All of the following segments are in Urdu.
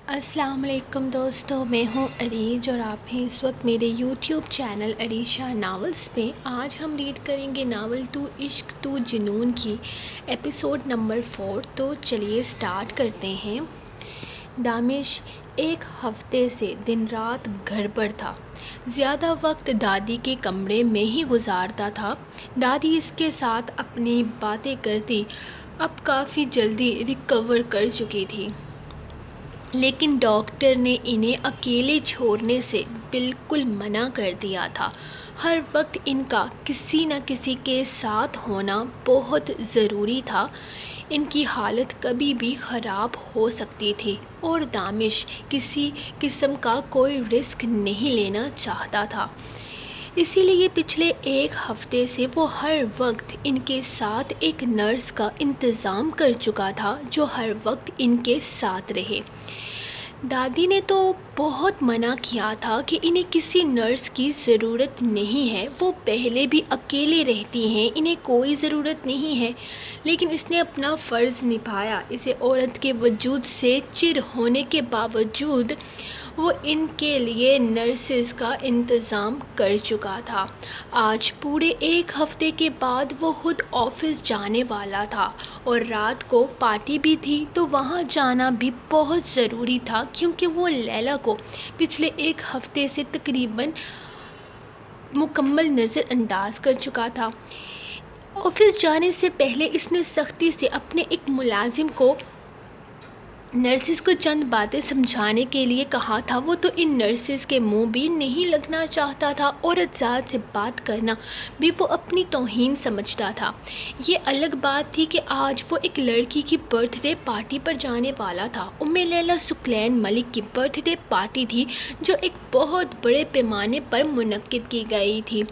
السلام علیکم دوستو، میں ہوں عریج اور آپ ہیں اس وقت میرے یوٹیوب چینل عریشہ ناولز پہ۔ آج ہم ریڈ کریں گے ناول تو عشق تو جنون کی ایپیسوڈ نمبر 4۔ تو چلیے سٹارٹ کرتے ہیں۔ دانش ایک ہفتے سے دن رات گھر پر تھا۔ زیادہ وقت دادی کے کمرے میں ہی گزارتا تھا۔ دادی اس کے ساتھ اپنی باتیں کرتی اب کافی جلدی ریکور کر چکی تھی، لیکن ڈاکٹر نے انہیں اکیلے چھوڑنے سے بالکل منع کر دیا تھا۔ ہر وقت ان کا کسی نہ کسی کے ساتھ ہونا بہت ضروری تھا۔ ان کی حالت کبھی بھی خراب ہو سکتی تھی اور دانش کسی قسم کا کوئی رسک نہیں لینا چاہتا تھا۔ اسی لیے پچھلے ایک ہفتے سے وہ ہر وقت ان کے ساتھ ایک نرس کا انتظام کر چکا تھا جو ہر وقت ان کے ساتھ رہے۔ دادی نے تو بہت منع کیا تھا کہ انہیں کسی نرس کی ضرورت نہیں ہے، وہ پہلے بھی اکیلے رہتی ہیں، انہیں کوئی ضرورت نہیں ہے، لیکن اس نے اپنا فرض نبھایا۔ اسے عورت کے وجود سے چر ہونے کے باوجود وہ ان کے لیے نرسز کا انتظام کر چکا تھا۔ آج پورے ایک ہفتے کے بعد وہ خود آفس جانے والا تھا اور رات کو پارٹی بھی تھی، تو وہاں جانا بھی بہت ضروری تھا کیونکہ وہ لیلا کو پچھلے ایک ہفتے سے تقریباً مکمل نظر انداز کر چکا تھا۔ آفس جانے سے پہلے اس نے سختی سے اپنے ایک ملازم کو نرسز کو چند باتیں سمجھانے کے لیے کہا تھا۔ وہ تو ان نرسز کے منہ بھی نہیں لگنا چاہتا تھا، عورت ذات سے بات کرنا بھی وہ اپنی توہین سمجھتا تھا۔ یہ الگ بات تھی کہ آج وہ ایک لڑکی کی برتھ ڈے پارٹی پر جانے والا تھا۔ لیلا سکلین ملک کی برتھ ڈے پارٹی تھی جو ایک بہت بڑے پیمانے پر منعقد کی گئی تھی۔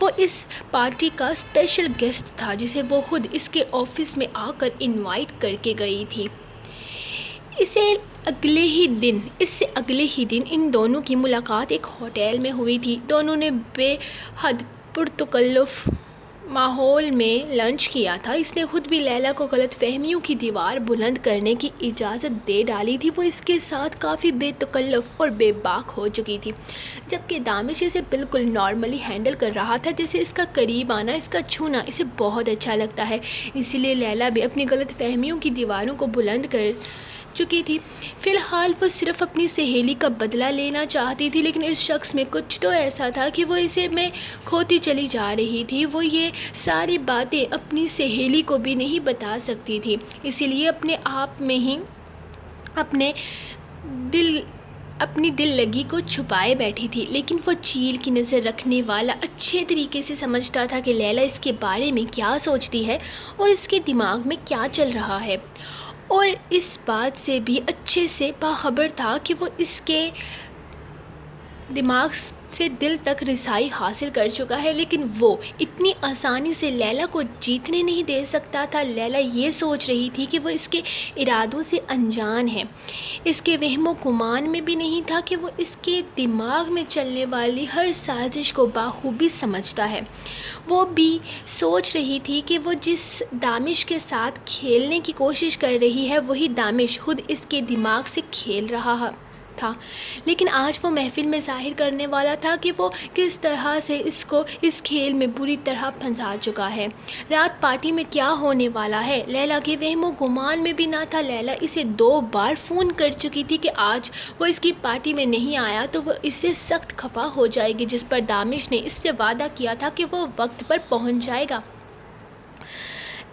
وہ اس پارٹی کا اسپیشل گیسٹ تھا جسے وہ خود اس کے آفس میں آ کر انوائٹ کر کے گئی تھی۔ اس سے اگلے ہی دن ان دونوں کی ملاقات ایک ہوٹل میں ہوئی تھی۔ دونوں نے بے حد پرتکلف ماحول میں لنچ کیا تھا۔ اس نے خود بھی لیلا کو غلط فہمیوں کی دیوار بلند کرنے کی اجازت دے ڈالی تھی۔ وہ اس کے ساتھ کافی بے تکلف اور بے باک ہو چکی تھی، جبکہ دانش اسے بالکل نارملی ہینڈل کر رہا تھا، جیسے اس کا قریب آنا، اس کا چھونا اسے بہت اچھا لگتا ہے۔ اسی لیے لیلا بھی اپنی غلط فہمیوں کی دیواروں کو بلند کر چکی تھی۔ فی الحال وہ صرف اپنی سہیلی کا بدلہ لینا چاہتی تھی، لیکن اس شخص میں کچھ تو ایسا تھا کہ وہ اسے میں کھوتی چلی جا رہی تھی۔ وہ یہ ساری باتیں اپنی سہیلی کو بھی نہیں بتا سکتی تھی، اسی لیے اپنے آپ میں ہی اپنی دل لگی کو چھپائے بیٹھی تھی۔ لیکن وہ چیل کی نظر رکھنے والا اچھے طریقے سے سمجھتا تھا کہ لیلا اس کے بارے میں کیا سوچتی ہے اور اس کے دماغ میں کیا چل رہا ہے، اور اس بات سے بھی اچھے سے باخبر تھا کہ وہ اس کے دماغ سے دل تک رسائی حاصل کر چکا ہے، لیکن وہ اتنی آسانی سے لیلا کو جیتنے نہیں دے سکتا تھا۔ لیلا یہ سوچ رہی تھی کہ وہ اس کے ارادوں سے انجان ہے، اس کے وہم و گمان میں بھی نہیں تھا کہ وہ اس کے دماغ میں چلنے والی ہر سازش کو بخوبی سمجھتا ہے۔ وہ بھی سوچ رہی تھی کہ وہ جس دانش کے ساتھ کھیلنے کی کوشش کر رہی ہے وہی دانش خود اس کے دماغ سے کھیل رہا تھا، لیکن آج وہ محفل میں ظاہر کرنے والا تھا کہ وہ کس طرح سے اس کو اس کھیل میں بری طرح پھنسا چکا ہے۔ رات پارٹی میں کیا ہونے والا ہے لیلا کے وہم و گمان میں بھی نہ تھا۔ لیلا اسے 2 بار فون کر چکی تھی کہ آج وہ اس کی پارٹی میں نہیں آیا تو وہ اس سے سخت خفا ہو جائے گی، جس پر دانش نے اس سے وعدہ کیا تھا کہ وہ وقت پر پہنچ جائے گا۔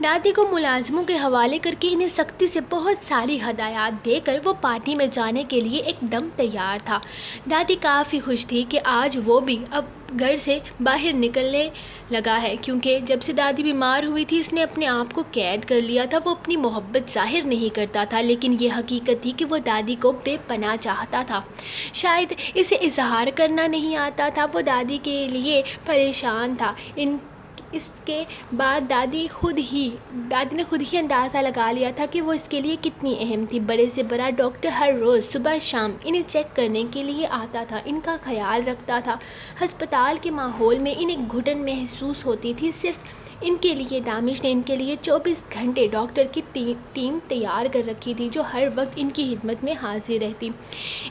دادی کو ملازموں کے حوالے کر کے انہیں سختی سے بہت ساری ہدایات دے کر وہ پارٹی میں جانے کے لیے ایک دم تیار تھا۔ دادی کافی خوش تھی کہ آج وہ بھی اب گھر سے باہر نکلنے لگا ہے، کیونکہ جب سے دادی بیمار ہوئی تھی اس نے اپنے آپ کو قید کر لیا تھا۔ وہ اپنی محبت ظاہر نہیں کرتا تھا، لیکن یہ حقیقت تھی کہ وہ دادی کو بے پناہ چاہتا تھا۔ شاید اسے اظہار کرنا نہیں آتا تھا، وہ دادی کے لیے پریشان تھا۔ اس کے بعد دادی نے خود ہی اندازہ لگا لیا تھا کہ وہ اس کے لیے کتنی اہم تھی۔ بڑے سے بڑا ڈاکٹر ہر روز صبح شام انہیں چیک کرنے کے لیے آتا تھا، ان کا خیال رکھتا تھا۔ ہسپتال کے ماحول میں انہیں گھٹن محسوس ہوتی تھی، صرف ان کے لیے دانش نے ان کے لیے 24 گھنٹے ڈاکٹر کی ٹیم تیار کر رکھی تھی جو ہر وقت ان کی خدمت میں حاضر رہتی۔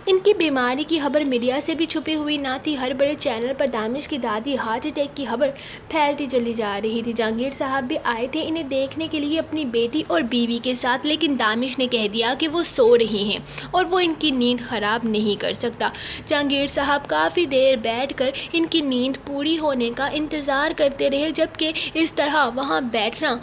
ان کی بیماری کی خبر میڈیا سے بھی چھپی ہوئی نہ تھی۔ ہر بڑے چینل پر دانش کی دادی ہارٹ اٹیک کی خبر پھیلتی چلی جا رہی تھی۔ جہانگیر صاحب بھی آئے تھے انہیں دیکھنے کے لیے اپنی بیٹی اور بیوی کے ساتھ، لیکن دانش نے کہہ دیا کہ وہ سو رہی ہیں اور وہ ان کی نیند خراب نہیں کر سکتا۔ جہانگیر صاحب کافی دیر بیٹھ کر ان کی نیند پوری ہونے کا انتظار کرتے رہے، جبکہ اس طرح وہاں بیٹھنا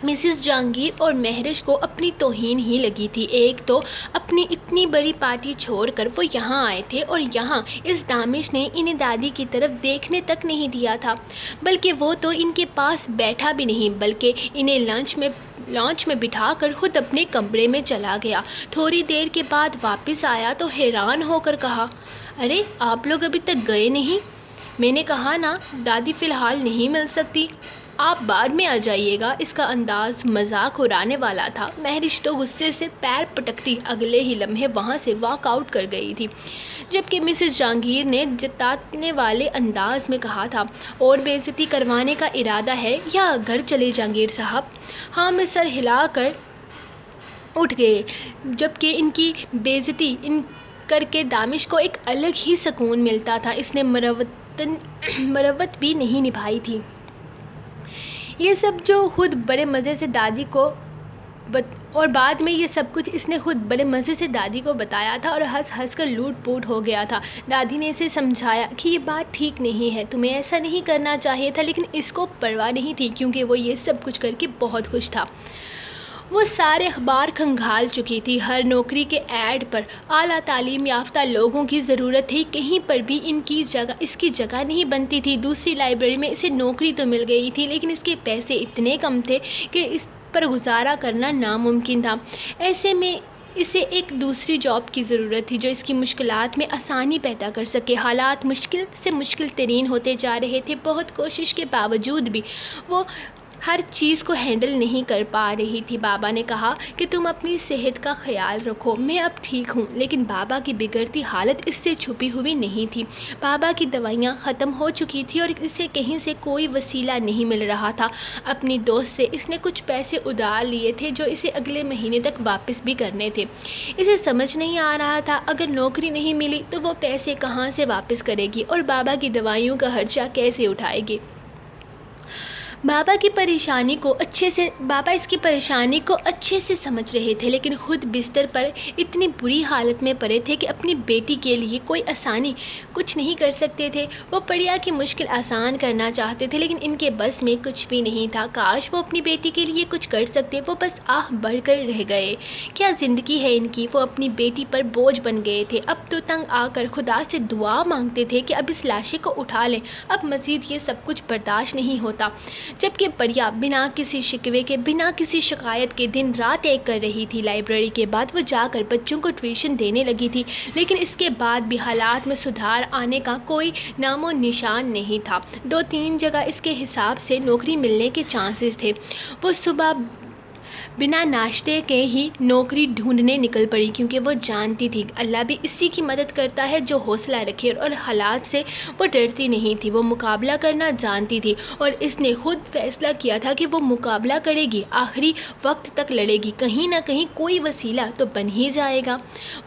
مسز جہانگیر اور مہرش کو اپنی توہین ہی لگی تھی۔ ایک تو اپنی اتنی بڑی پارٹی چھوڑ کر وہ یہاں آئے تھے اور یہاں اس دانش نے انہیں دادی کی طرف دیکھنے تک نہیں دیا تھا، بلکہ وہ تو ان کے پاس بیٹھا بھی نہیں، بلکہ انہیں لانچ میں بٹھا کر خود اپنے کمرے میں چلا گیا۔ تھوڑی دیر کے بعد واپس آیا تو حیران ہو کر کہا، ارے آپ لوگ ابھی تک گئے نہیں؟ میں نے کہا نا دادی فی الحال نہیں مل سکتی، آپ بعد میں آ جائیے گا۔ اس کا انداز مذاق اڑانے والا تھا۔ مہرش تو غصے سے پیر پٹکتی اگلے ہی لمحے وہاں سے واک آؤٹ کر گئی تھی، جبکہ مسز جہانگیر نے جتانے والے انداز میں کہا تھا، اور بے عزتی کروانے کا ارادہ ہے یا گھر چلے جہانگیر صاحب؟ ہاں میں سر ہلا کر اٹھ گئے، جبکہ ان کی بے عزتی کر کے دانش کو ایک الگ ہی سکون ملتا تھا۔ اس نے مروت بھی نہیں نبھائی تھی۔ یہ سب جو خود بڑے مزے سے دادی کو اور بعد میں یہ سب کچھ اس نے خود بڑے مزے سے دادی کو بتایا تھا اور ہنس ہنس کر لوٹ پوٹ ہو گیا تھا۔ دادی نے اسے سمجھایا کہ یہ بات ٹھیک نہیں ہے، تمہیں ایسا نہیں کرنا چاہیے تھا، لیکن اس کو پرواہ نہیں تھی کیونکہ وہ یہ سب کچھ کر کے بہت خوش تھا۔ وہ سارے اخبار کھنگال چکی تھی، ہر نوکری کے ایڈ پر اعلیٰ تعلیم یافتہ لوگوں کی ضرورت تھی، کہیں پر بھی اس کی جگہ نہیں بنتی تھی۔ دوسری لائبریری میں اسے نوکری تو مل گئی تھی، لیکن اس کے پیسے اتنے کم تھے کہ اس پر گزارا کرنا ناممکن تھا۔ ایسے میں اسے ایک دوسری جاب کی ضرورت تھی جو اس کی مشکلات میں آسانی پیدا کر سکے۔ حالات مشکل سے مشکل ترین ہوتے جا رہے تھے۔ بہت کوشش کے باوجود بھی وہ ہر چیز کو ہینڈل نہیں کر پا رہی تھی۔ بابا نے کہا کہ تم اپنی صحت کا خیال رکھو، میں اب ٹھیک ہوں، لیکن بابا کی بگڑتی حالت اس سے چھپی ہوئی نہیں تھی۔ بابا کی دوائیاں ختم ہو چکی تھی اور اسے کہیں سے کوئی وسیلہ نہیں مل رہا تھا۔ اپنی دوست سے اس نے کچھ پیسے ادھار لیے تھے جو اسے اگلے مہینے تک واپس بھی کرنے تھے۔ اسے سمجھ نہیں آ رہا تھا اگر نوکری نہیں ملی تو وہ پیسے کہاں سے واپس کرے گی اور بابا کی دوائیوں کا خرچہ کیسے اٹھائے گی۔ بابا اس کی پریشانی کو اچھے سے سمجھ رہے تھے، لیکن خود بستر پر اتنی بری حالت میں پڑے تھے کہ اپنی بیٹی کے لیے کوئی آسانی کچھ نہیں کر سکتے تھے۔ وہ پڑیا کی مشکل آسان کرنا چاہتے تھے، لیکن ان کے بس میں کچھ بھی نہیں تھا۔ کاش وہ اپنی بیٹی کے لیے کچھ کر سکتے، وہ بس آہ بھر کر رہ گئے۔ کیا زندگی ہے ان کی! وہ اپنی بیٹی پر بوجھ بن گئے تھے۔ اب تو تنگ آ کر خدا سے دعا مانگتے تھے کہ اب اس لاشے کو اٹھا لیں، اب مزید یہ سب کچھ برداشت نہیں ہوتا۔ جبکہ پریا بنا کسی شکوے کے، بنا کسی شکایت کے دن رات ایک کر رہی تھی۔ لائبریری کے بعد وہ جا کر بچوں کو ٹیوشن دینے لگی تھی، لیکن اس کے بعد بھی حالات میں سدھار آنے کا کوئی نام و نشان نہیں تھا۔ 2-3 جگہ اس کے حساب سے نوکری ملنے کے چانسز تھے۔ وہ صبح بنا ناشتے کے ہی نوکری ڈھونڈنے نکل پڑی، کیونکہ وہ جانتی تھی اللہ بھی اسی کی مدد کرتا ہے جو حوصلہ رکھے، اور حالات سے وہ ڈرتی نہیں تھی، وہ مقابلہ کرنا جانتی تھی، اور اس نے خود فیصلہ کیا تھا کہ وہ مقابلہ کرے گی، آخری وقت تک لڑے گی، کہیں نہ کہیں کوئی وسیلہ تو بن ہی جائے گا۔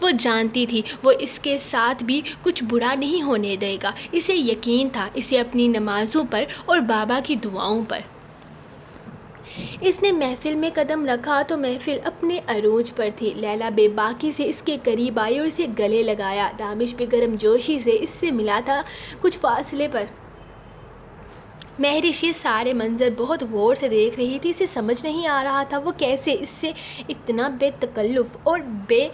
وہ جانتی تھی وہ اس کے ساتھ بھی کچھ برا نہیں ہونے دے گا، اسے یقین تھا، اسے اپنی نمازوں پر اور بابا کی دعاؤں پر۔ اس نے محفل میں قدم رکھا تو محفل اپنے عروج پر تھی۔ لیلا بے باکی سے اس کے قریب آئی اور اسے گلے لگایا۔ دانش بھی گرم جوشی سے اس سے ملا تھا کچھ فاصلے پر۔ مہرش یہ سارے منظر بہت غور سے دیکھ رہی تھی، اسے سمجھ نہیں آ رہا تھا وہ کیسے اس سے اتنا بے تکلف اور بے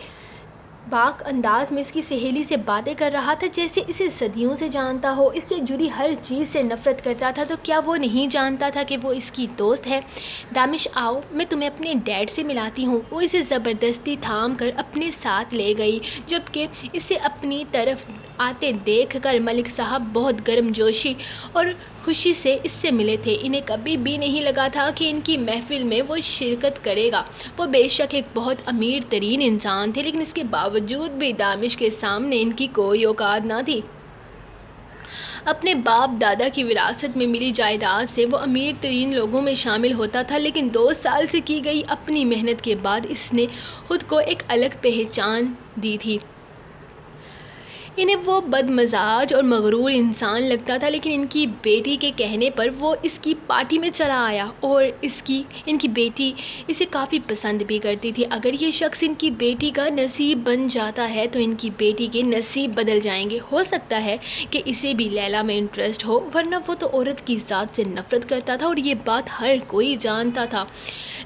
باک انداز میں اس کی سہیلی سے باتیں کر رہا تھا، جیسے اسے صدیوں سے جانتا ہو، اس سے جڑی ہر چیز سے نفرت کرتا تھا۔ تو کیا وہ نہیں جانتا تھا کہ وہ اس کی دوست ہے؟ دانش آؤ، میں تمہیں اپنے ڈیڈ سے ملاتی ہوں۔ وہ اسے زبردستی تھام کر اپنے ساتھ لے گئی، جبکہ اسے اپنی طرف آتے دیکھ کر ملک صاحب بہت گرم جوشی اور خوشی سے اس سے ملے تھے۔ انہیں کبھی بھی نہیں لگا تھا کہ ان کی محفل میں وہ شرکت کرے گا۔ وہ بے شک ایک بہت امیر ترین انسان تھے، لیکن اس کے باوجود بھی دانش کے سامنے ان کی کوئی اوقات نہ تھی۔ اپنے باپ دادا کی وراثت میں ملی جائیداد سے وہ امیر ترین لوگوں میں شامل ہوتا تھا، لیکن 2 سال سے کی گئی اپنی محنت کے بعد اس نے خود کو ایک الگ پہچان دی تھی۔ انہیں وہ بد مزاج اور مغرور انسان لگتا تھا، لیکن ان کی بیٹی کے کہنے پر وہ اس کی پارٹی میں چلا آیا اور ان کی بیٹی اسے کافی پسند بھی کرتی تھی۔ اگر یہ شخص ان کی بیٹی کا نصیب بن جاتا ہے تو ان کی بیٹی کے نصیب بدل جائیں گے۔ ہو سکتا ہے کہ اسے بھی لیلا میں انٹرسٹ ہو، ورنہ وہ تو عورت کی ذات سے نفرت کرتا تھا اور یہ بات ہر کوئی جانتا تھا،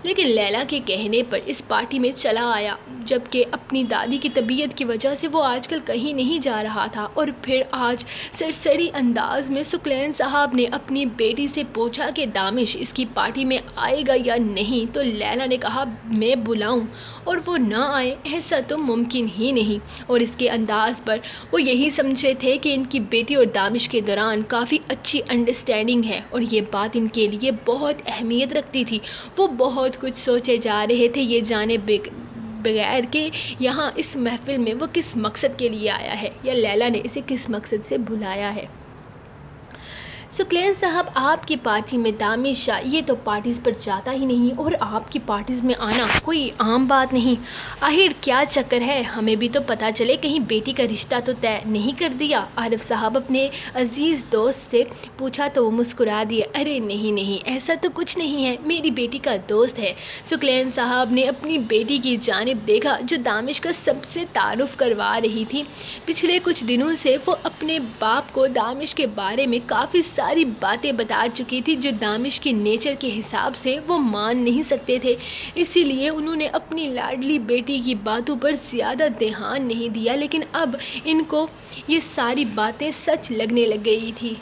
لیکن لیلا کے کہنے پر اس پارٹی میں چلا آیا، جبکہ اپنی دادی کی طبیعت کی وجہ سے وہ آج کل کہیں نہیں جا رہا تھا۔ اور پھر آج سرسری انداز میں سکلین صاحب نے اپنی بیٹی سے پوچھا کہ دامش اس کی پارٹی میں آئے گا یا نہیں، تو لیلا نے کہا میں بلاؤں اور وہ نہ آئے، ایسا تو ممکن ہی نہیں۔ اور اس کے انداز پر وہ یہی سمجھے تھے کہ ان کی بیٹی اور دامش کے دوران کافی اچھی انڈرسٹینڈنگ ہے اور یہ بات ان کے لیے بہت اہمیت رکھتی تھی۔ وہ بہت کچھ سوچے جا رہے تھے، یہ جانے بغیر کہ یہاں اس محفل میں وہ کس مقصد کے لیے آیا ہے یا لیلا نے اسے کس مقصد سے بلایا ہے۔ سکلین صاحب، آپ کی پارٹی میں دامش شاہ یہ تو پارٹیز پر جاتا ہی نہیں اور آپ کی پارٹیز میں آنا کوئی عام بات نہیں۔ آخر کیا چکر ہے، ہمیں بھی تو پتہ چلے، کہیں بیٹی کا رشتہ تو طے نہیں کر دیا؟ عارف صاحب اپنے عزیز دوست سے پوچھا تو وہ مسکرا دیا، ارے نہیں، ایسا تو کچھ نہیں ہے، میری بیٹی کا دوست ہے۔ سکلین صاحب نے اپنی بیٹی کی جانب دیکھا جو دامش کا سب سے تعارف کروا رہی تھی۔ پچھلے کچھ دنوں سے وہ اپنے باپ کو دامش کے بارے میں کافی ساری باتیں بتا چکی تھی جو دامش کے نیچر کے حساب سے وہ مان نہیں سکتے تھے، اسی لیے انہوں نے اپنی لاڈلی بیٹی کی باتوں پر زیادہ دھیان نہیں دیا، لیکن اب ان کو یہ ساری باتیں سچ لگنے لگ گئی تھی۔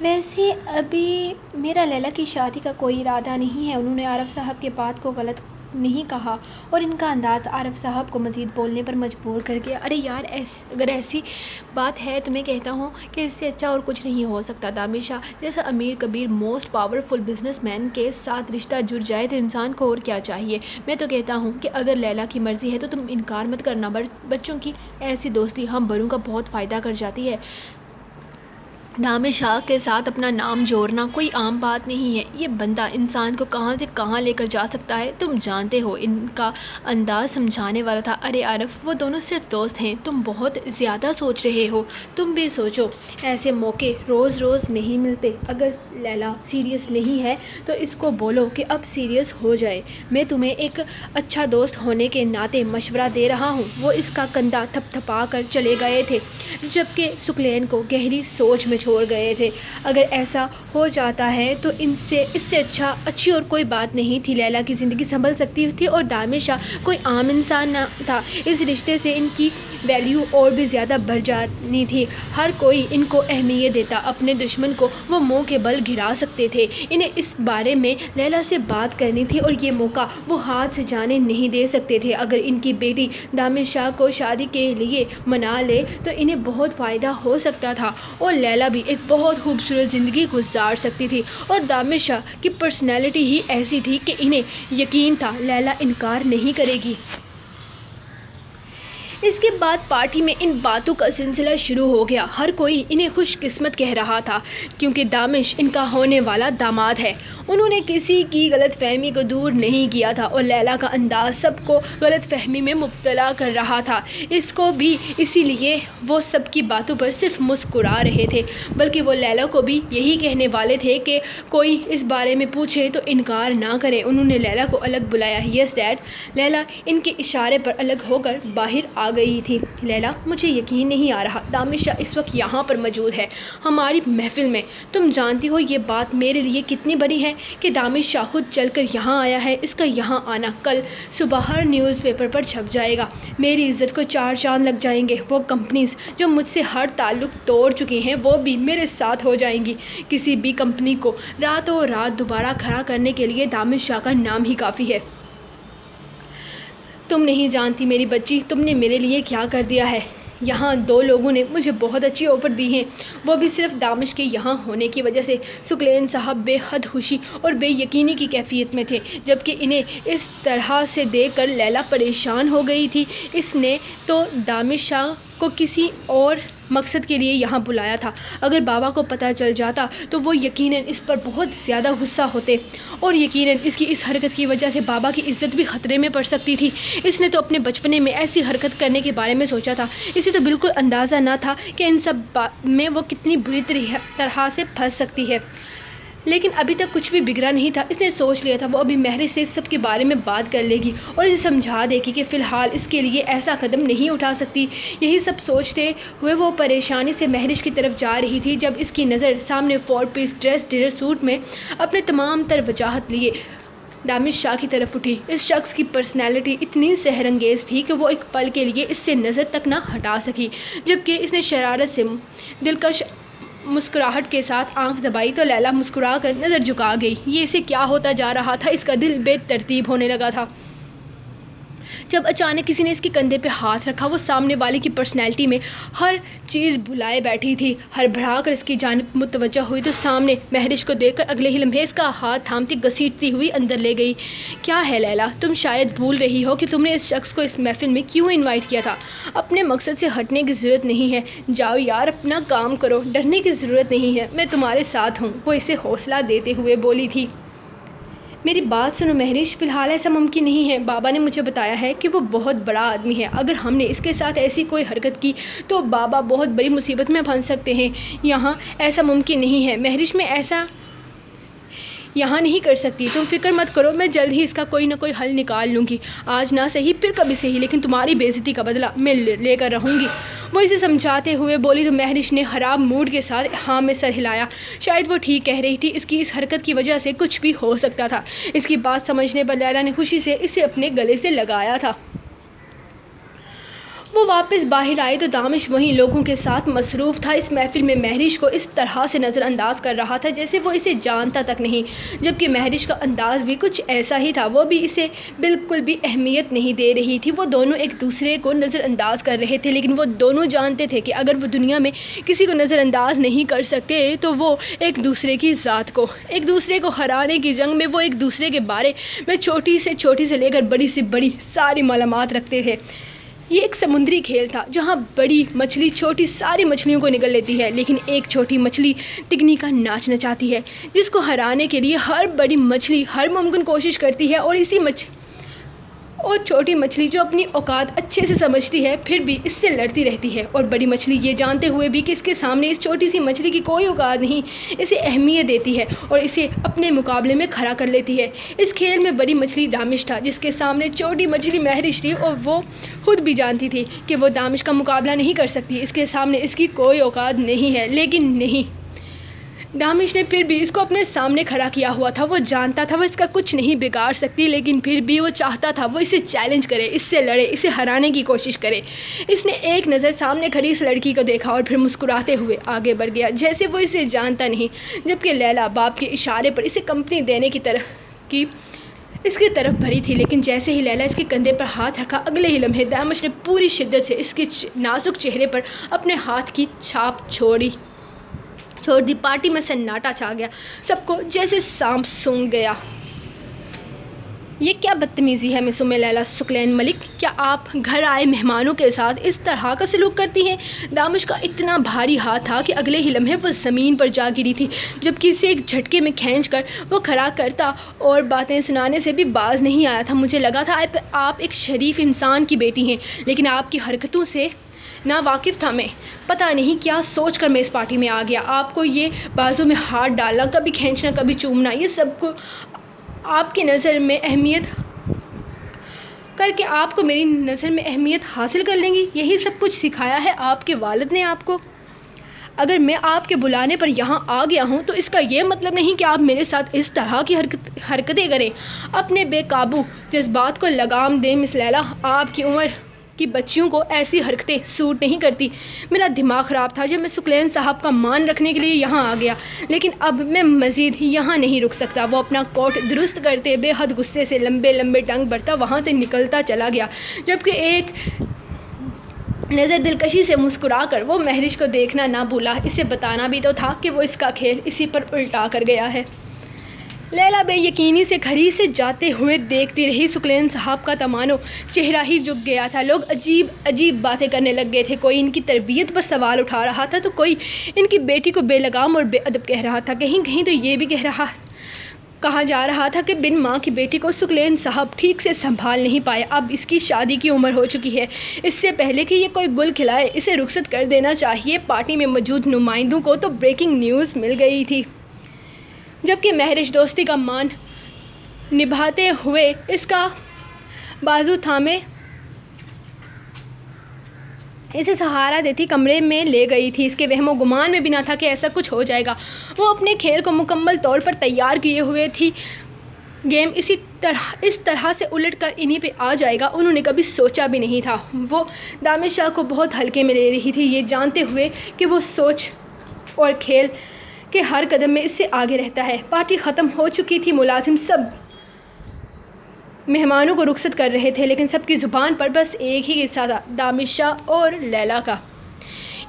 ویسے ابھی میرا لیلا کی شادی کا کوئی ارادہ نہیں ہے، انہوں نے عارف صاحب کے بات کو غلط نہیں کہا اور ان کا انداز عارف صاحب کو مزید بولنے پر مجبور کر گیا۔ ارے یار، اگر ایسی بات ہے تو میں کہتا ہوں کہ اس سے اچھا اور کچھ نہیں ہو سکتا۔ دامش شاہ جیسا امیر کبیر موسٹ پاورفل بزنس مین کے ساتھ رشتہ جڑ جائے تو انسان کو اور کیا چاہیے۔ میں تو کہتا ہوں کہ اگر لیلا کی مرضی ہے تو تم انکار مت کرنا، بچوں کی ایسی دوستی ہم بڑوں کا بہت فائدہ کر جاتی ہے۔ دامش شاہ کے ساتھ اپنا نام جوڑنا کوئی عام بات نہیں ہے، یہ بندہ انسان کو کہاں سے کہاں لے کر جا سکتا ہے، تم جانتے ہو۔ ان کا انداز سمجھانے والا تھا۔ ارے عارف، وہ دونوں صرف دوست ہیں، تم بہت زیادہ سوچ رہے ہو، تم بھی سوچو، ایسے موقع روز روز نہیں ملتے۔ اگر لیلا سیریس نہیں ہے تو اس کو بولو کہ اب سیریس ہو جائے، میں تمہیں ایک اچھا دوست ہونے کے ناطے مشورہ دے رہا ہوں۔ وہ اس کا کندھا تھپ تھپا کر چلے گئے تھے، جبکہ سکلین کو گہری سوچ میں چھوڑ گئے تھے۔ اگر ایسا ہو جاتا ہے تو اس سے اچھی اور کوئی بات نہیں تھی۔ لیلا کی زندگی سنبھل سکتی تھی اور دامش شاہ کوئی عام انسان نہ تھا، اس رشتے سے ان کی ویلیو اور بھی زیادہ بڑھ جانی تھی۔ ہر کوئی ان کو اہمیت دیتا، اپنے دشمن کو وہ منہ کے بل گرا سکتے تھے۔ انہیں اس بارے میں لیلا سے بات کرنی تھی اور یہ موقع وہ ہاتھ سے جانے نہیں دے سکتے تھے۔ اگر ان کی بیٹی دامش شاہ کو شادی کے لیے منا لے تو انہیں بہت فائدہ ہو سکتا تھا اور لیلا بھی ایک بہت خوبصورت زندگی گزار سکتی تھی۔ اور دامش شاہ کی پرسنالٹی ہی ایسی تھی کہ انہیں یقین تھا لیلا انکار نہیں کرے گی۔ اس کے بعد پارٹی میں ان باتوں کا سلسلہ شروع ہو گیا۔ ہر کوئی انہیں خوش قسمت کہہ رہا تھا کیونکہ دامش ان کا ہونے والا داماد ہے۔ انہوں نے کسی کی غلط فہمی کو دور نہیں کیا تھا اور لیلا کا انداز سب کو غلط فہمی میں مبتلا کر رہا تھا۔ اس کو بھی اسی لیے وہ سب کی باتوں پر صرف مسکرا رہے تھے، بلکہ وہ لیلا کو بھی یہی کہنے والے تھے کہ کوئی اس بارے میں پوچھے تو انکار نہ کرے۔ انہوں نے لیلا کو الگ بلایا۔ یس ڈیڈ۔ لیلا ان کے اشارے پر الگ ہو کر باہر آ گئی تھی۔ لیلا، مجھے یقین نہیں آ رہا دامش شاہ اس وقت یہاں پر موجود ہے، ہماری محفل میں۔ تم جانتی ہو یہ بات میرے لیے کتنی بڑی ہے کہ دامش شاہ خود چل کر یہاں آیا ہے۔ اس کا یہاں آنا کل صبح ہر نیوز پیپر پر چھپ جائے گا، میری عزت کو 4 چاند لگ جائیں گے۔ وہ کمپنیز جو مجھ سے ہر تعلق توڑ چکی ہیں وہ بھی میرے ساتھ ہو جائیں گی۔ کسی بھی کمپنی کو راتوں رات دوبارہ کھڑا کرنے کے لیے دامش شاہ کا نام ہی کافی ہے۔ تم نہیں جانتی میری بچی، تم نے میرے لیے کیا کر دیا ہے۔ یہاں 2 لوگوں نے مجھے بہت اچھی آفر دی ہیں، وہ بھی صرف دامش کے یہاں ہونے کی وجہ سے۔ ثقلین صاحب بے حد خوشی اور بے یقینی کی کیفیت میں تھے، جبکہ انہیں اس طرح سے دیکھ کر لیلا پریشان ہو گئی تھی۔ اس نے تو دامش شاہ کو کسی اور مقصد کے لیے یہاں بلایا تھا۔ اگر بابا کو پتہ چل جاتا تو وہ یقیناً اس پر بہت زیادہ غصہ ہوتے، اور یقیناً اس کی اس حرکت کی وجہ سے بابا کی عزت بھی خطرے میں پڑ سکتی تھی۔ اس نے تو اپنے بچپنے میں ایسی حرکت کرنے کے بارے میں سوچا تھا، اسے تو بالکل اندازہ نہ تھا کہ ان سب میں وہ کتنی بری طرح سے پھنس سکتی ہے۔ لیکن ابھی تک کچھ بھی بگڑا نہیں تھا۔ اس نے سوچ لیا تھا وہ ابھی مہرش سے اس سب کے بارے میں بات کر لے گی اور اسے سمجھا دے گی کہ فی الحال اس کے لیے ایسا قدم نہیں اٹھا سکتی۔ یہی سب سوچتے ہوئے وہ پریشانی سے مہرش کی طرف جا رہی تھی جب اس کی نظر سامنے 4 پیس ڈریس ڈنر سوٹ میں اپنے تمام تر وجاہت لیے دامش شاہ کی طرف اٹھی۔ اس شخص کی پرسنالٹی اتنی سحر انگیز تھی کہ وہ ایک پل کے لیے اس سے نظر تک نہ ہٹا سکی۔ جبکہ اس نے شرارت سے دلکش مسکراہٹ کے ساتھ آنکھ دبائی تو لیلا مسکرا کر نظر جھکا گئی۔ یہ اسے کیا ہوتا جا رہا تھا؟ اس کا دل بے ترتیب ہونے لگا تھا جب اچانک کسی نے اس کے کندھے پہ ہاتھ رکھا۔ وہ سامنے والے کی پرسنالٹی میں ہر چیز بھلائے بیٹھی تھی، ہڑبڑا کر اس کی جانب متوجہ ہوئی تو سامنے مہرش کو دیکھ کر اگلے ہی لمحے اس کا ہاتھ تھامتی گھسیٹتی ہوئی اندر لے گئی۔ کیا ہے لیلا، تم شاید بھول رہی ہو کہ تم نے اس شخص کو اس محفل میں کیوں انوائٹ کیا تھا۔ اپنے مقصد سے ہٹنے کی ضرورت نہیں ہے، جاؤ یار اپنا کام کرو، ڈرنے کی ضرورت نہیں ہے، میں تمہارے ساتھ ہوں، وہ اسے حوصلہ دیتے ہوئے بولی تھی۔ میری بات سنو مہرش، فی الحال ایسا ممکن نہیں ہے۔ بابا نے مجھے بتایا ہے کہ وہ بہت بڑا آدمی ہے، اگر ہم نے اس کے ساتھ ایسی کوئی حرکت کی تو بابا بہت بڑی مصیبت میں پھنس سکتے ہیں۔ یہاں ایسا ممکن نہیں ہے مہرش، میں ایسا یہاں نہیں کر سکتی، تم فکر مت کرو، میں جلد ہی اس کا کوئی نہ کوئی حل نکال لوں گی، آج نہ صحیح پھر کبھی صحیح، لیکن تمہاری بے عزتی کا بدلہ میں لے کر رہوں گی، وہ اسے سمجھاتے ہوئے بولی تو مہرش نے خراب موڈ کے ساتھ ہاں میں سر ہلایا۔ شاید وہ ٹھیک کہہ رہی تھی، اس کی اس حرکت کی وجہ سے کچھ بھی ہو سکتا تھا۔ اس کی بات سمجھنے پر لیلا نے خوشی سے اسے اپنے گلے سے لگایا تھا۔ وہ واپس باہر آئی تو دامش وہیں لوگوں کے ساتھ مصروف تھا، اس محفل میں مہرش کو اس طرح سے نظر انداز کر رہا تھا جیسے وہ اسے جانتا تک نہیں، جبکہ مہرش کا انداز بھی کچھ ایسا ہی تھا، وہ بھی اسے بالکل بھی اہمیت نہیں دے رہی تھی۔ وہ دونوں ایک دوسرے کو نظر انداز کر رہے تھے، لیکن وہ دونوں جانتے تھے کہ اگر وہ دنیا میں کسی کو نظر انداز نہیں کر سکتے تو وہ ایک دوسرے کی ذات کو، ایک دوسرے کو ہرانے کی جنگ میں وہ ایک دوسرے کے بارے میں چھوٹی سے لے کر بڑی سے بڑی ساری معلومات رکھتے تھے۔ یہ ایک سمندری کھیل تھا جہاں بڑی مچھلی چھوٹی ساری مچھلیوں کو نگل لیتی ہے، لیکن ایک چھوٹی مچھلی ٹکنی کا ناچ نچاتی ہے، جس کو ہرانے کے لیے ہر بڑی مچھلی ہر ممکن کوشش کرتی ہے، اور چھوٹی مچھلی جو اپنی اوقات اچھے سے سمجھتی ہے پھر بھی اس سے لڑتی رہتی ہے، اور بڑی مچھلی یہ جانتے ہوئے بھی کہ اس کے سامنے اس چھوٹی سی مچھلی کی کوئی اوقات نہیں، اسے اہمیت دیتی ہے اور اسے اپنے مقابلے میں کھڑا کر لیتی ہے۔ اس کھیل میں بڑی مچھلی دامش تھا، جس کے سامنے چھوٹی مچھلی مہرش تھی، اور وہ خود بھی جانتی تھی کہ وہ دامش کا مقابلہ نہیں کر سکتی، اس کے سامنے اس کی کوئی اوقات نہیں ہے، لیکن نہیں، دامش نے پھر بھی اس کو اپنے سامنے کھڑا کیا ہوا تھا۔ وہ جانتا تھا وہ اس کا کچھ نہیں بگاڑ سکتی، لیکن پھر بھی وہ چاہتا تھا وہ اسے چیلنج کرے، اس سے لڑے، اسے ہرانے کی کوشش کرے۔ اس نے ایک نظر سامنے کھڑی اس لڑکی کو دیکھا اور پھر مسکراتے ہوئے آگے بڑھ گیا جیسے وہ اسے جانتا نہیں، جبکہ لیلا باپ کے اشارے پر اسے کمپنی دینے کی اس کی طرف بھری تھی، لیکن جیسے ہی لیلا اس کے کندھے پر ہاتھ رکھا اگلے ہی لمحے دامش نے پوری شدت سے اس کے نازک چہرے پر اپنے ہاتھ کی چھاپ چھوڑ دی۔ پارٹی میں سناٹا چھا گیا، سب کو جیسے سانپ سونگھ گیا۔ یہ کیا بدتمیزی ہے مس لیلا ثقلین ملک، کیا آپ گھر آئے مہمانوں کے ساتھ اس طرح کا سلوک کرتی ہیں؟ دامش کا اتنا بھاری ہاتھ تھا کہ اگلے ہی لمحے وہ زمین پر جا گری تھی، جبکہ اسے ایک جھٹکے میں کھینچ کر وہ کھڑا کرتا اور باتیں سنانے سے بھی باز نہیں آیا تھا۔ مجھے لگا تھا آپ ایک شریف انسان کی بیٹی ہیں، لیکن آپ کی حرکتوں سے ناواقف تھا میں، پتہ نہیں کیا سوچ کر میں اس پارٹی میں آ گیا۔ آپ کو یہ بازو میں ہاتھ ڈالنا، کبھی کھینچنا کبھی چومنا، یہ سب کو آپ کی نظر میں اہمیت کر کے آپ کو میری نظر میں اہمیت حاصل کر لیں گی، یہی سب کچھ سکھایا ہے آپ کے والد نے آپ کو؟ اگر میں آپ کے بلانے پر یہاں آ گیا ہوں تو اس کا یہ مطلب نہیں کہ آپ میرے ساتھ اس طرح کی حرکتیں کریں۔ اپنے بے قابو جذبات کو لگام دیں مس لیلا، آپ کی عمر کی بچیوں کو ایسی حرکتیں سوٹ نہیں کرتی۔ میرا دماغ خراب تھا جب میں ثقلین صاحب کا مان رکھنے کے لیے یہاں آ گیا، لیکن اب میں مزید یہاں نہیں رک سکتا۔ وہ اپنا کوٹ درست کرتے بے حد غصے سے لمبے ٹانگ بھرتا وہاں سے نکلتا چلا گیا، جبکہ ایک نظر دلکشی سے مسکرا کر وہ مہرش کو دیکھنا نہ بھولا۔ اسے بتانا بھی تو تھا کہ وہ اس کا کھیل اسی پر الٹا کر گیا ہے۔ لیلا بے یقینی سے کھڑی سے جاتے ہوئے دیکھتی رہی۔ سکلین صاحب کا تمانو چہرہ ہی جھک گیا تھا۔ لوگ عجیب عجیب باتیں کرنے لگ گئے تھے۔ کوئی ان کی تربیت پر سوال اٹھا رہا تھا تو کوئی ان کی بیٹی کو بے لگام اور بے ادب کہہ رہا تھا۔ کہیں کہیں تو یہ بھی کہا جا رہا تھا کہ بن ماں کی بیٹی کو سکلین صاحب ٹھیک سے سنبھال نہیں پائے۔ اب اس کی شادی کی عمر ہو چکی ہے۔ اس سے پہلے کہ یہ کوئی گل کھلائے اسے رخصت کر دینا چاہیے۔ پارٹی میں موجود نمائندوں کو تو بریکنگ نیوز مل گئی تھی، جبکہ مہرش دوستی کا مان نبھاتے ہوئے اس کا بازو تھامے اسے سہارا دیتی کمرے میں لے گئی تھی۔ اس کے وہم و گمان میں بھی نہ تھا کہ ایسا کچھ ہو جائے گا۔ وہ اپنے کھیل کو مکمل طور پر تیار کیے ہوئے تھی۔ گیم اس طرح سے الٹ کر انہی پہ آ جائے گا انہوں نے کبھی سوچا بھی نہیں تھا۔ وہ دامد شاہ کو بہت ہلکے میں لے رہی تھی، یہ جانتے ہوئے کہ وہ سوچ اور کھیل کے ہر قدم میں اس سے آگے رہتا ہے۔ پارٹی ختم ہو چکی تھی۔ ملازم سب مہمانوں کو رخصت کر رہے تھے، لیکن سب کی زبان پر بس ایک ہی قصہ تھا، دامد شاہ اور لیلا کا۔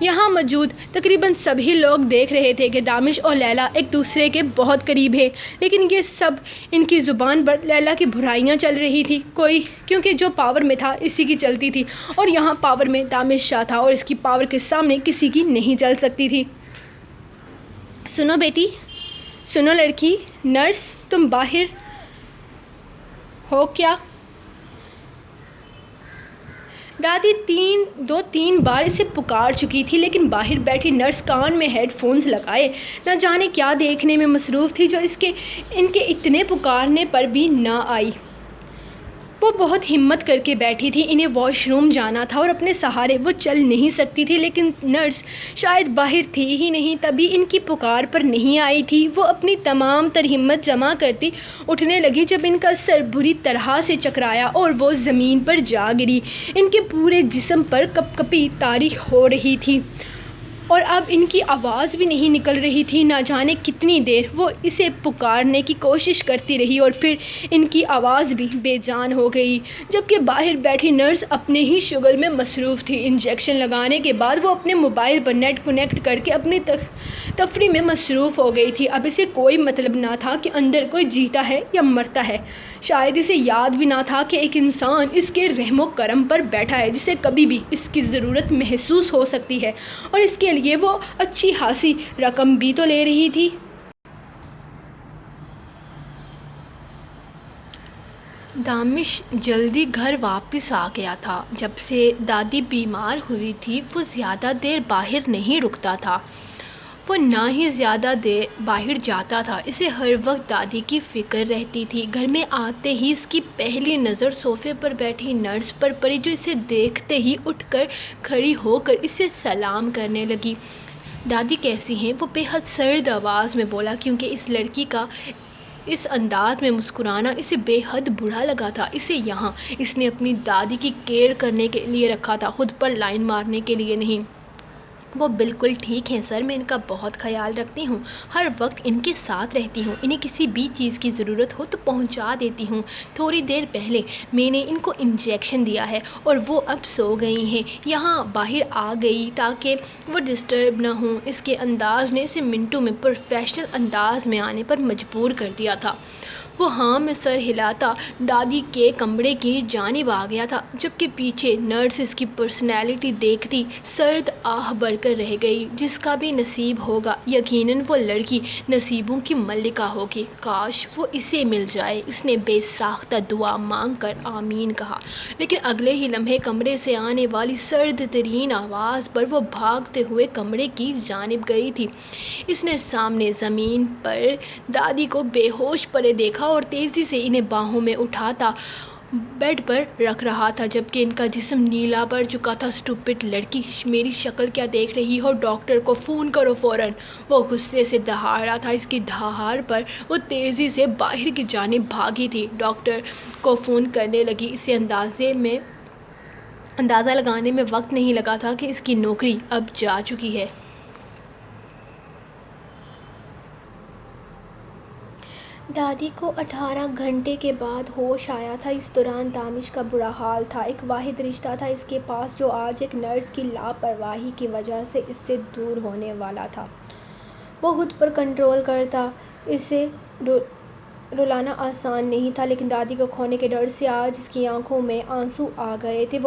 یہاں موجود تقریباً سبھی لوگ دیکھ رہے تھے کہ دامش اور لیلا ایک دوسرے کے بہت قریب ہیں، لیکن یہ سب ان کی زبان پر لیلا کی برائیاں چل رہی تھی، کیونکہ جو پاور میں تھا اسی کی چلتی تھی، اور یہاں پاور میں دامش شاہ تھا اور اس کی پاور کے سامنے کسی کی نہیں چل سکتی تھی۔ سنو بیٹی، سنو لڑکی، نرس تم باہر ہو کیا؟ دادی دو تین بار اسے پکار چکی تھی، لیکن باہر بیٹھی نرس کان میں ہیڈ فونز لگائے نہ جانے کیا دیکھنے میں مصروف تھی جو ان کے اتنے پکارنے پر بھی نہ آئی۔ وہ بہت ہمت کر کے بیٹھی تھی، انہیں واش روم جانا تھا اور اپنے سہارے وہ چل نہیں سکتی تھی، لیکن نرس شاید باہر تھی ہی نہیں تبھی ان کی پکار پر نہیں آئی تھی۔ وہ اپنی تمام تر ہمت جمع کرتی اٹھنے لگی جب ان کا سر بری طرح سے چکرایا اور وہ زمین پر جا گری۔ ان کے پورے جسم پر کپ کپی طاری ہو رہی تھی اور اب ان کی آواز بھی نہیں نکل رہی تھی۔ نہ جانے کتنی دیر وہ اسے پکارنے کی کوشش کرتی رہی اور پھر ان کی آواز بھی بے جان ہو گئی، جبکہ باہر بیٹھی نرس اپنے ہی شغل میں مصروف تھی۔ انجیکشن لگانے کے بعد وہ اپنے موبائل پر نیٹ کنیکٹ کر کے اپنی تفریح میں مصروف ہو گئی تھی۔ اب اسے کوئی مطلب نہ تھا کہ اندر کوئی جیتا ہے یا مرتا ہے، شاید اسے یاد بھی نہ تھا کہ ایک انسان اس کے رحم و کرم پر بیٹھا ہے جسے کبھی بھی اس کی ضرورت محسوس ہو سکتی ہے، اور اس کے لیے وہ اچھی خاصی رقم بھی تو لے رہی تھی۔ دامش جلدی گھر واپس آ گیا تھا۔ جب سے دادی بیمار ہوئی تھی وہ زیادہ دیر باہر نہیں رکتا تھا، وہ نہ ہی زیادہ دیر باہر جاتا تھا۔ اسے ہر وقت دادی کی فکر رہتی تھی۔ گھر میں آتے ہی اس کی پہلی نظر صوفے پر بیٹھی نرس پر پڑی جو اسے دیکھتے ہی اٹھ کر کھڑی ہو کر اسے سلام کرنے لگی۔ دادی کیسی ہیں؟ وہ بے حد سرد آواز میں بولا، کیونکہ اس لڑکی کا اس انداز میں مسکرانا اسے بے حد برا لگا تھا۔ اسے یہاں اس نے اپنی دادی کی کیئر کرنے کے لیے رکھا تھا، خود پر لائن مارنے کے لیے نہیں۔ وہ بالکل ٹھیک ہیں سر، میں ان کا بہت خیال رکھتی ہوں، ہر وقت ان کے ساتھ رہتی ہوں، انہیں کسی بھی چیز کی ضرورت ہو تو پہنچا دیتی ہوں۔ تھوڑی دیر پہلے میں نے ان کو انجیکشن دیا ہے اور وہ اب سو گئی ہیں۔ یہاں باہر آ گئی تاکہ وہ ڈسٹرب نہ ہوں۔ اس کے انداز نے اسے منٹوں میں پروفیشنل انداز میں آنے پر مجبور کر دیا تھا۔ وہ ہاں میں سر ہلاتا دادی کے کمرے کی جانب آ گیا تھا، جبکہ پیچھے نرس اس کی پرسنالٹی دیکھتی سرد آہ بھر کر رہ گئی۔ جس کا بھی نصیب ہوگا یقیناً وہ لڑکی نصیبوں کی ملکہ ہوگی، کاش وہ اسے مل جائے۔ اس نے بے ساختہ دعا مانگ کر آمین کہا، لیکن اگلے ہی لمحے کمرے سے آنے والی سرد ترین آواز پر وہ بھاگتے ہوئے کمرے کی جانب گئی تھی۔ اس نے سامنے زمین پر دادی کو بے ہوش پڑے دیکھا اور تیزی سے انہیں باہوں میں اٹھاتا بیڈ پر رکھ رہا تھا، جبکہ ان کا جسم نیلا پڑ چکا تھا۔ اسٹوپڈ لڑکی، میری شکل کیا دیکھ رہی ہو؟ ڈاکٹر کو فون کرو فوراً۔ وہ غصے سے دہاڑ رہا تھا، اس کی دہاڑ پر وہ تیزی سے باہر کی جانب بھاگی تھی۔ ڈاکٹر کو فون کرنے لگی۔ اسے اندازہ لگانے میں وقت نہیں لگا تھا کہ اس کی نوکری اب جا چکی ہے۔ دادی کو 18 گھنٹے کے بعد ہوش آیا تھا۔ اس دوران دانش کا برا حال تھا۔ ایک واحد رشتہ تھا اس کے پاس جو آج ایک نرس کی لاپرواہی کی وجہ سے اس سے دور ہونے والا تھا۔ وہ خود پر کنٹرول کرتا۔ اسے رلانا آسان نہیں تھا، لیکن دادی کو کھونے کے ڈر سے آج اس کی آنکھوں میں آنسو آ گئے تھے۔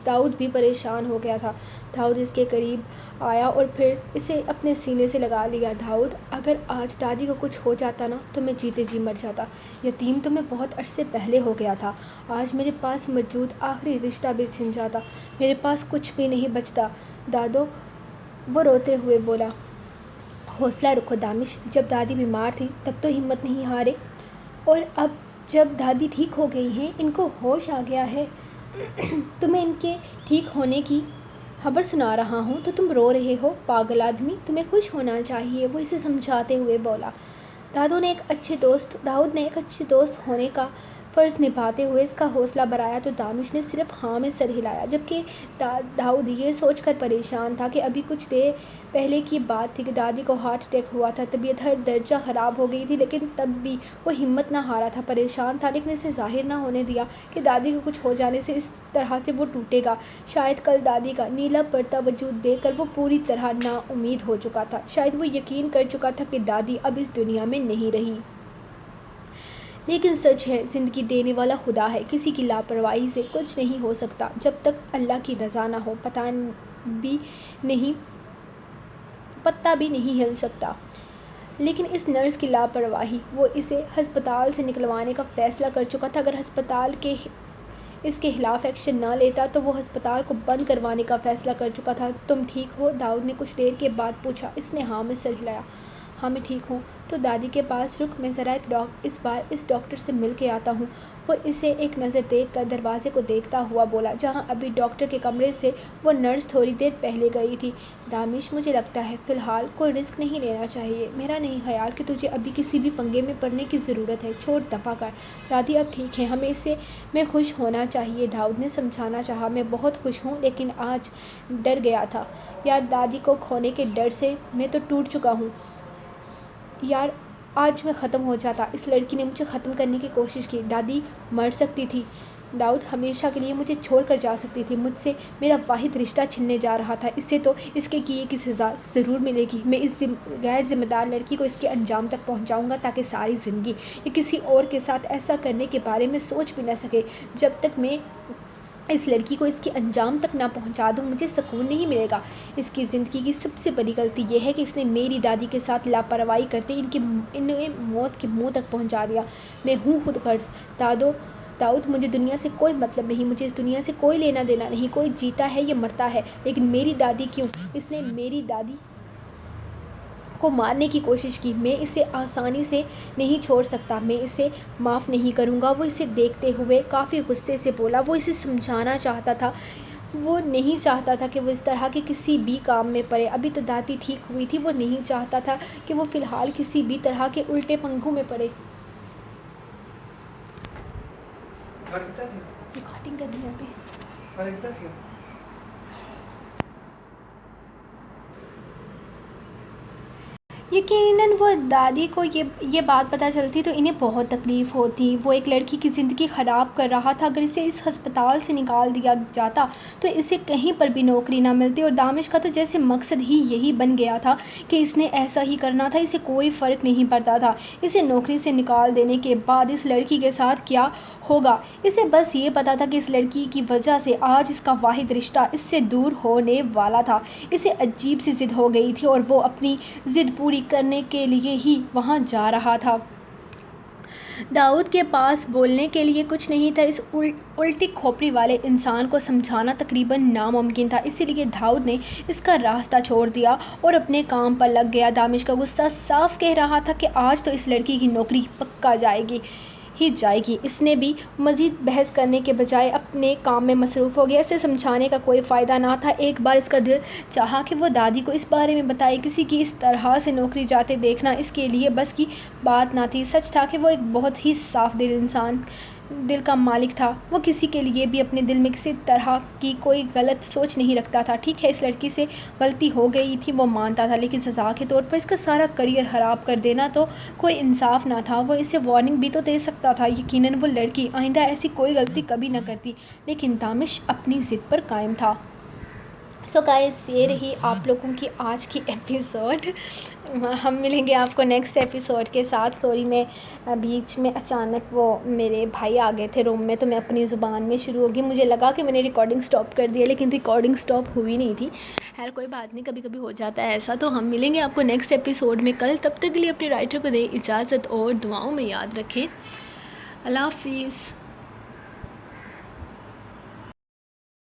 داؤد بھی پریشان ہو گیا تھا۔ داؤد اس کے قریب آیا اور پھر اسے اپنے سینے سے لگا لیا۔ داؤد، اگر آج دادی کو کچھ ہو جاتا نا تو میں جیتے جی مر جاتا۔ یتیم تو میں بہت عرصے پہلے ہو گیا تھا۔ آج میرے پاس موجود آخری رشتہ بھی چھن جاتا۔ میرے پاس کچھ بھی نہیں بچتا دادو، وہ روتے ہوئے بولا۔ حوصلہ رکھو دانش، جب دادی بیمار تھی تب تو ہمت نہیں ہارے، اور اب جب دادی ٹھیک ہو گئی ہیں، ان کو ہوش آ گیا ہے، تمہیں ان کے ٹھیک ہونے کی خبر سنا رہا ہوں تو تم رو رہے ہو۔ پاگل آدمی، تمہیں خوش ہونا چاہیے، وہ اسے سمجھاتے ہوئے بولا۔ داؤد نے ایک اچھے دوست ہونے کا فرض نبھاتے ہوئے اس کا حوصلہ بڑھایا تو دانش نے صرف ہاں میں سر ہلایا، جبکہ داؤد یہ سوچ کر پریشان تھا کہ ابھی کچھ دیر پہلے کی بات تھی کہ دادی کو ہارٹ اٹیک ہوا تھا۔ طبیعت ہر درجہ خراب ہو گئی تھی، لیکن تب بھی وہ ہمت نہ ہارا تھا۔ پریشان تھا، لیکن اسے ظاہر نہ ہونے دیا کہ دادی کو کچھ ہو جانے سے اس طرح سے وہ ٹوٹے گا۔ شاید کل دادی کا نیلا پڑتا وجود دیکھ کر وہ پوری طرح نا امید ہو چکا تھا۔ شاید وہ یقین کر چکا تھا کہ دادی اب اس دنیا میں نہیں رہی۔ لیکن سچ ہے، زندگی دینے والا خدا ہے، کسی کی لاپرواہی سے کچھ نہیں ہو سکتا جب تک اللہ کی رضا نہ ہو۔ پتا بھی نہیں ہل سکتا۔ لیکن اس نرس کی لاپرواہی، وہ اسے ہسپتال سے نکلوانے کا فیصلہ کر چکا تھا۔ اگر ہسپتال اس کے خلاف ایکشن نہ لیتا تو وہ ہسپتال کو بند کروانے کا فیصلہ کر چکا تھا۔ تم ٹھیک ہو؟ داؤد نے کچھ دیر کے بعد پوچھا۔ اس نے ہاں میں سر ہلایا۔ ہاں میں ٹھیک ہوں۔ تو دادی کے پاس رک، میں ذرا اس بار اس ڈاکٹر سے مل کے آتا ہوں۔ وہ اسے ایک نظر دیکھ کر دروازے کو دیکھتا ہوا بولا، جہاں ابھی ڈاکٹر کے کمرے سے وہ نرس تھوڑی دیر پہلے گئی تھی۔ دانش، مجھے لگتا ہے فی الحال کوئی رسک نہیں لینا چاہیے۔ میرا نہیں خیال کہ تجھے ابھی کسی بھی پنگے میں پڑنے کی ضرورت ہے۔ چھوڑ، دفع کر۔ دادی اب ٹھیک ہے، ہمیں اس میں خوش ہونا چاہیے۔ داؤد نے سمجھانا چاہا۔ میں بہت خوش ہوں، لیکن آج ڈر گیا تھا یار، دادی کو کھونے کے ڈر سے میں تو ٹوٹ چکا ہوں یار۔ آج میں ختم ہو جاتا۔ اس لڑکی نے مجھے ختم کرنے کی کوشش کی۔ دادی مر سکتی تھی داؤد، ہمیشہ کے لیے مجھے چھوڑ کر جا سکتی تھی۔ مجھ سے میرا واحد رشتہ چھننے جا رہا تھا، اس سے تو اس کے کیے کی سزا ضرور ملے گی۔ میں اس غیر ذمہ دار لڑکی کو اس کے انجام تک پہنچاؤں گا، تاکہ ساری زندگی یہ کسی اور کے ساتھ ایسا کرنے کے بارے میں سوچ بھی نہ سکے۔ جب تک میں اس لڑکی کو اس کے انجام تک نہ پہنچا دوں، مجھے سکون نہیں ملے گا۔ اس کی زندگی کی سب سے بڑی غلطی یہ ہے کہ اس نے میری دادی کے ساتھ لاپرواہی کرتے انہیں موت کے منہ تک پہنچا دیا۔ میں ہوں خود غرض۔ داؤد، مجھے دنیا سے کوئی مطلب نہیں، مجھے اس دنیا سے کوئی لینا دینا نہیں۔ کوئی جیتا ہے یا مرتا ہے، لیکن میری دادی کیوں؟ اس نے میری دادی کو مارنے کی کوشش کی۔ میں اسے آسانی سے نہیں چھوڑ سکتا، میں اسے معاف نہیں کروں گا۔ وہ اسے دیکھتے ہوئے کافی غصے سے بولا۔ وہ اسے سمجھانا چاہتا تھا، وہ نہیں چاہتا تھا کہ وہ اس طرح کے کسی بھی کام میں پڑے۔ ابھی تو دادی ٹھیک ہوئی تھی، وہ نہیں چاہتا تھا کہ وہ فی الحال کسی بھی طرح کے الٹے پنگوں میں پڑے۔ ریکارڈنگ کر دیا پہ۔ یقیناً وہ دادی کو یہ بات پتہ چلتی تو انہیں بہت تکلیف ہوتی۔ وہ ایک لڑکی کی زندگی خراب کر رہا تھا۔ اگر اسے اس ہسپتال سے نکال دیا جاتا تو اسے کہیں پر بھی نوکری نہ ملتی، اور دانش کا تو جیسے مقصد ہی یہی بن گیا تھا کہ اس نے ایسا ہی کرنا تھا۔ اسے کوئی فرق نہیں پڑتا تھا اسے نوکری سے نکال دینے کے بعد اس لڑکی کے ساتھ کیا ہوگا۔ اسے بس یہ پتا تھا کہ اس لڑکی کی وجہ سے آج اس کا واحد رشتہ اس سے دور ہونے والا تھا۔ اسے عجیب سی ضد ہو گئی تھی، اور وہ اپنی ضد پوری کرنے کے لیے ہی وہاں جا رہا تھا۔ داؤد کے پاس بولنے کے لیے کچھ نہیں تھا۔ اس الٹی کھوپڑی والے انسان کو سمجھانا تقریباً ناممکن تھا، اسی لیے داؤد نے اس کا راستہ چھوڑ دیا اور اپنے کام پر لگ گیا۔ دانش کا غصہ صاف کہہ رہا تھا کہ آج تو اس لڑکی کی نوکری پکا جائے گی۔ اس نے بھی مزید بحث کرنے کے بجائے اپنے کام میں مصروف ہو گیا۔ اسے سمجھانے کا کوئی فائدہ نہ تھا۔ ایک بار اس کا دل چاہا کہ وہ دادی کو اس بارے میں بتائے۔ کسی کی اس طرح سے نوکری جاتے دیکھنا اس کے لیے بس کی بات نہ تھی۔ سچ تھا کہ وہ ایک بہت ہی صاف دل انسان دل کا مالک تھا، وہ کسی کے لیے بھی اپنے دل میں کسی طرح کی کوئی غلط سوچ نہیں رکھتا تھا۔ ٹھیک ہے، اس لڑکی سے غلطی ہو گئی تھی، وہ مانتا تھا، لیکن سزا کے طور پر اس کا سارا کریئر خراب کر دینا تو کوئی انصاف نہ تھا۔ وہ اسے وارننگ بھی تو دے سکتا تھا۔ یقیناً وہ لڑکی آئندہ ایسی کوئی غلطی کبھی نہ کرتی، لیکن دانش اپنی ضد پر قائم تھا۔ سو گائز، یہ رہی آپ لوگوں کی آج کی ایپیسوڈ۔ ہم ملیں گے آپ کو نیکسٹ ایپیسوڈ کے ساتھ۔ سوری، میں بیچ میں اچانک وہ میرے بھائی آ گئے تھے روم میں، تو میں اپنی زبان میں شروع ہوگی۔ مجھے لگا کہ میں نے ریکارڈنگ سٹاپ کر دی ہے، لیکن ریکارڈنگ سٹاپ ہوئی نہیں تھی۔ خیر کوئی بات نہیں، کبھی کبھی ہو جاتا ہے ایسا۔ تو ہم ملیں گے آپ کو نیکسٹ ایپیسوڈ میں کل۔ تب تک کے لیے اپنے رائٹر کو دیں اجازت اور دعاؤں میں یاد رکھیں۔ اللہ حافظ۔